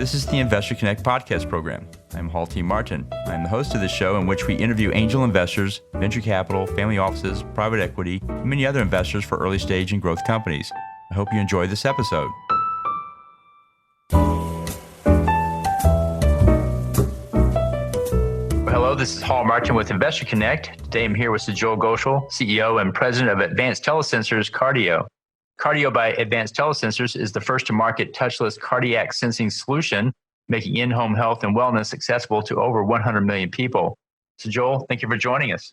This is the Investor Connect podcast program. I'm Hall T. Martin. I'm the host of this show in which we interview angel investors, venture capital, family offices, private equity, and many other investors for early stage and growth companies. I hope you enjoy this episode. Hello, this is Hall Martin with Investor Connect. Today I'm here with Sajol Ghoshal, CEO and President of Advanced TeleSensors, Cardio. Cardio by Advanced TeleSensors is the first to market touchless cardiac sensing solution, making in-home health and wellness accessible to over 100 million people. Sajol, thank you for joining us.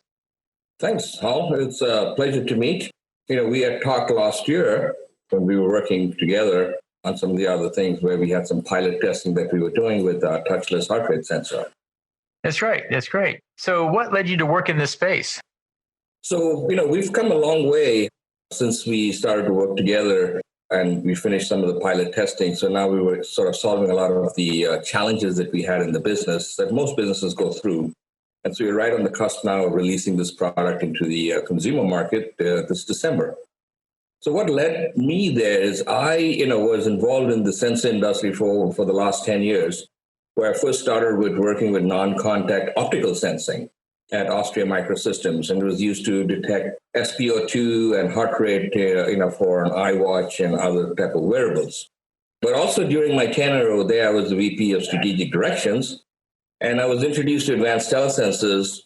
Thanks, Hal. It's a pleasure to meet. We had talked last year when we were working together on some of the other things where we had some pilot testing that we were doing with our touchless heart rate sensor. That's right. That's great. So what led you to work in this space? So, we've come a long way since we started to work together and we finished some of the pilot testing. So now we were sort of solving a lot of the challenges that we had in the business that most businesses go through. And so we're right on the cusp now of releasing this product into the consumer market this December. So what led me there is I, was involved in the sensor industry for the last 10 years, where I first started with working with non-contact optical sensing at Austria Microsystems, and it was used to detect SpO2 and heart rate, for an iWatch and other type of wearables. But also during my tenure over there, I was the VP of Strategic Directions, and I was introduced to Advanced TeleSensors,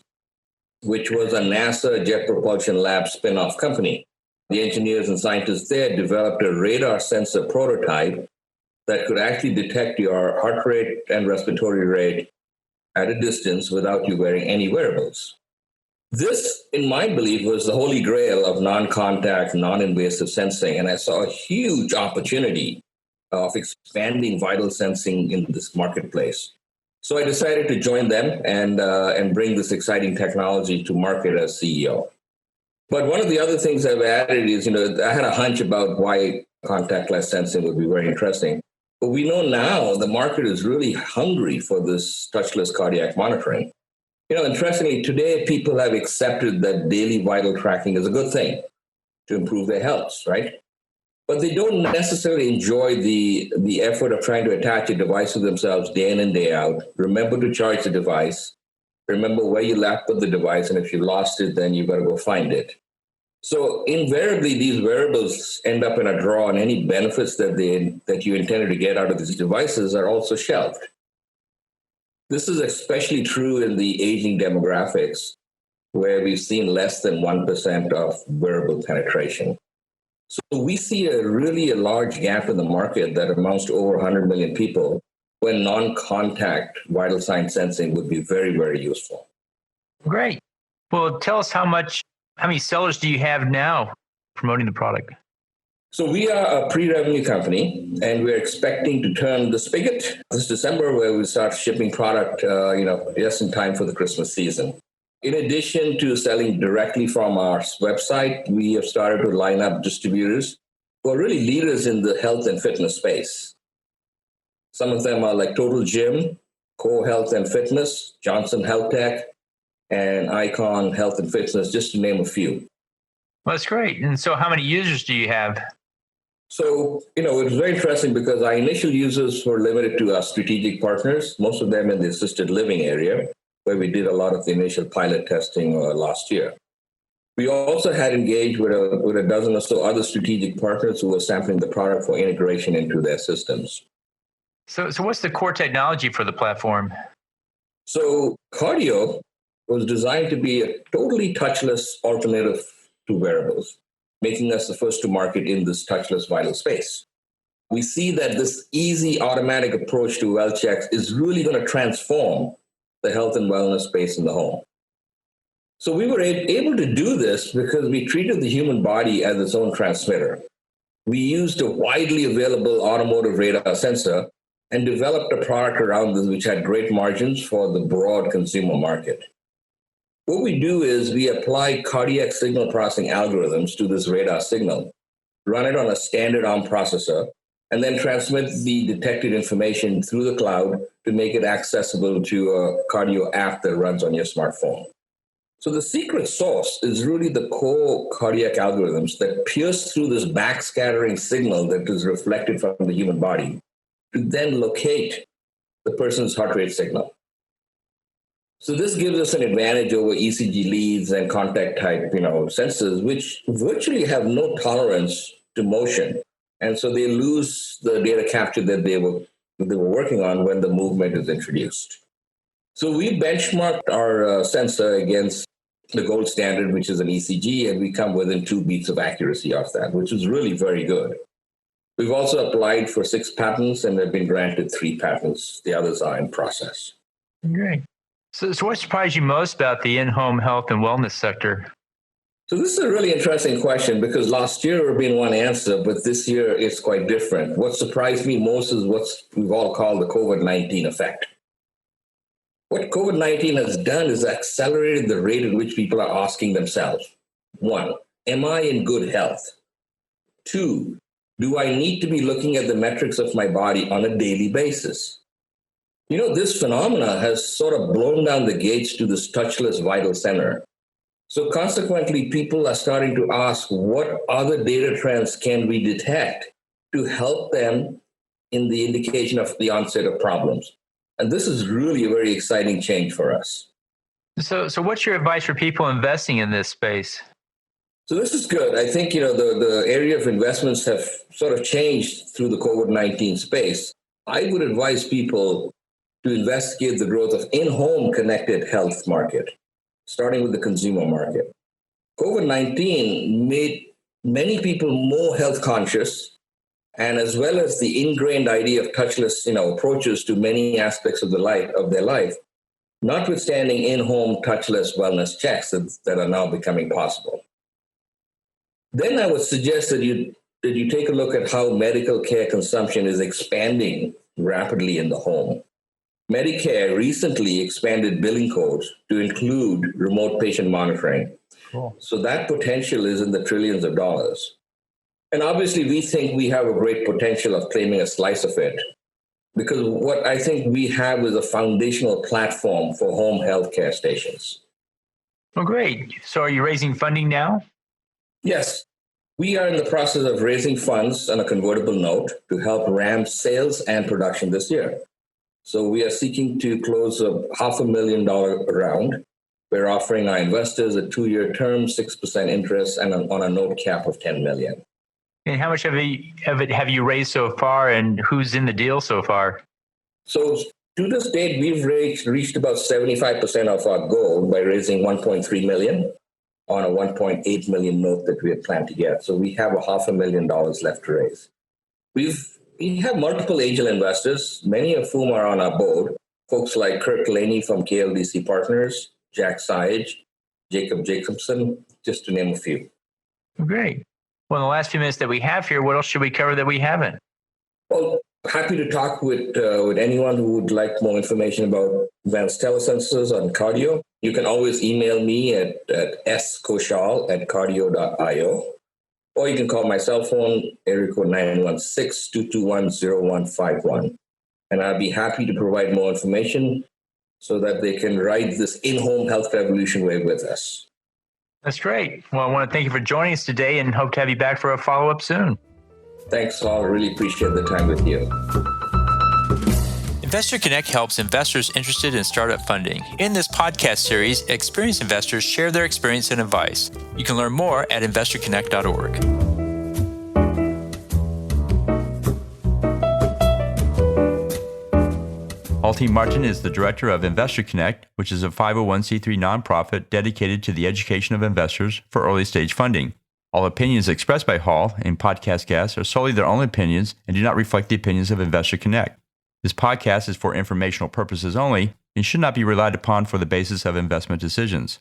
which was a NASA Jet Propulsion Lab spin-off company. The engineers and scientists there developed a radar sensor prototype that could actually detect your heart rate and respiratory rate at a distance without you wearing any wearables. This, in my belief, was the holy grail of non-contact, non-invasive sensing, and I saw a huge opportunity of expanding vital sensing in this marketplace. So I decided to join them and bring this exciting technology to market as CEO. But one of the other things I've added is, I had a hunch about why contactless sensing would be very interesting. But we know now the market is really hungry for this touchless cardiac monitoring. Interestingly, today people have accepted that daily vital tracking is a good thing to improve their health, right? But they don't necessarily enjoy the effort of trying to attach a device to themselves day in and day out. Remember to charge the device. Remember where you left the device, and if you lost it, then you got to go find it. So invariably, these wearables end up in a drawer, and any benefits that you intended to get out of these devices are also shelved. This is especially true in the aging demographics, where we've seen less than 1% of wearable penetration. So we see a large gap in the market that amounts to over 100 million people, when non-contact vital sign sensing would be very, very useful. Great. Well, tell us how many sellers do you have now promoting the product? So we are a pre-revenue company, and we're expecting to turn the spigot this December, where we start shipping product, just in time for the Christmas season. In addition to selling directly from our website, we have started to line up distributors who are really leaders in the health and fitness space. Some of them are like Total Gym, Core Health and Fitness, Johnson Health Tech, and Icon Health and Fitness, just to name a few. Well, that's great. And so how many users do you have? So, it was very interesting because our initial users were limited to our strategic partners, most of them in the assisted living area, where we did a lot of the initial pilot testing last year. We also had engaged with a dozen or so other strategic partners who were sampling the product for integration into their systems. So what's the core technology for the platform? So Cardio was designed to be a totally touchless alternative to wearables, making us the first to market in this touchless vital space. We see that this easy automatic approach to well checks is really going to transform the health and wellness space in the home. So we were able to do this because we treated the human body as its own transmitter. We used a widely available automotive radar sensor and developed a product around this which had great margins for the broad consumer market. What we do is we apply cardiac signal processing algorithms to this radar signal, run it on a standard ARM processor, and then transmit the detected information through the cloud to make it accessible to a Cardio app that runs on your smartphone. So the secret sauce is really the core cardiac algorithms that pierce through this backscattering signal that is reflected from the human body to then locate the person's heart rate signal. So this gives us an advantage over ECG leads and contact type, sensors, which virtually have no tolerance to motion. And so they lose the data capture that they were working on when the movement is introduced. So we benchmarked our sensor against the gold standard, which is an ECG, and we come within 2 beats of accuracy of that, which is really very good. We've also applied for 6 patents and have been granted 3 patents. The others are in process. Great. So what surprised you most about the in-home health and wellness sector? So this is a really interesting question because last year would have been one answer, but this year it's quite different. What surprised me most is what we've all called the COVID-19 effect. What COVID-19 has done is accelerated the rate at which people are asking themselves, 1, am I in good health? 2, do I need to be looking at the metrics of my body on a daily basis? This phenomena has sort of blown down the gates to this touchless vital center. So consequently, people are starting to ask, what other data trends can we detect to help them in the indication of the onset of problems? And this is really a very exciting change for us. So what's your advice for people investing in this space? So this is good. I think, the area of investments have sort of changed through the COVID-19 space. I would advise people to investigate the growth of in-home connected health market, starting with the consumer market. COVID-19 made many people more health conscious, and as well as the ingrained idea of touchless, approaches to many aspects of their life, notwithstanding in-home touchless wellness checks that are now becoming possible. Then I would suggest that you take a look at how medical care consumption is expanding rapidly in the home. Medicare recently expanded billing codes to include remote patient monitoring. Cool. So that potential is in the trillions of dollars. And obviously, we think we have a great potential of claiming a slice of it, because what I think we have is a foundational platform for home healthcare stations. Oh, great. So are you raising funding now? Yes. We are in the process of raising funds on a convertible note to help ramp sales and production this year. So we are seeking to close a $500,000 round. We're offering our investors a 2-year term, 6% interest, and on a note cap of $10 million. And how much of it have you raised so far, and who's in the deal so far? So to this date, we've reached about 75% of our goal by raising $1.3 million on a $1.8 million note that we had planned to get. So we have a $500,000 left to raise. We have multiple angel investors, many of whom are on our board, folks like Kirk Laney from KLDC Partners, Jack Sage, Jacob Jacobson, just to name a few. Great. Well, in the last few minutes that we have here, what else should we cover that we haven't? Well, happy to talk with anyone who would like more information about advanced telesensors on cardio. You can always email me at sghoshal@cardio.io. Or you can call my cell phone, area code 916-221-0151. And I'd be happy to provide more information so that they can ride this in-home health revolution wave with us. That's great. Well, I want to thank you for joining us today and hope to have you back for a follow-up soon. Thanks, all. I really appreciate the time with you. Investor Connect helps investors interested in startup funding. In this podcast series, experienced investors share their experience and advice. You can learn more at investorconnect.org. Alti Martin is the director of Investor Connect, which is a 501c3 nonprofit dedicated to the education of investors for early-stage funding. All opinions expressed by Hall and podcast guests are solely their own opinions and do not reflect the opinions of Investor Connect. This podcast is for informational purposes only and should not be relied upon for the basis of investment decisions.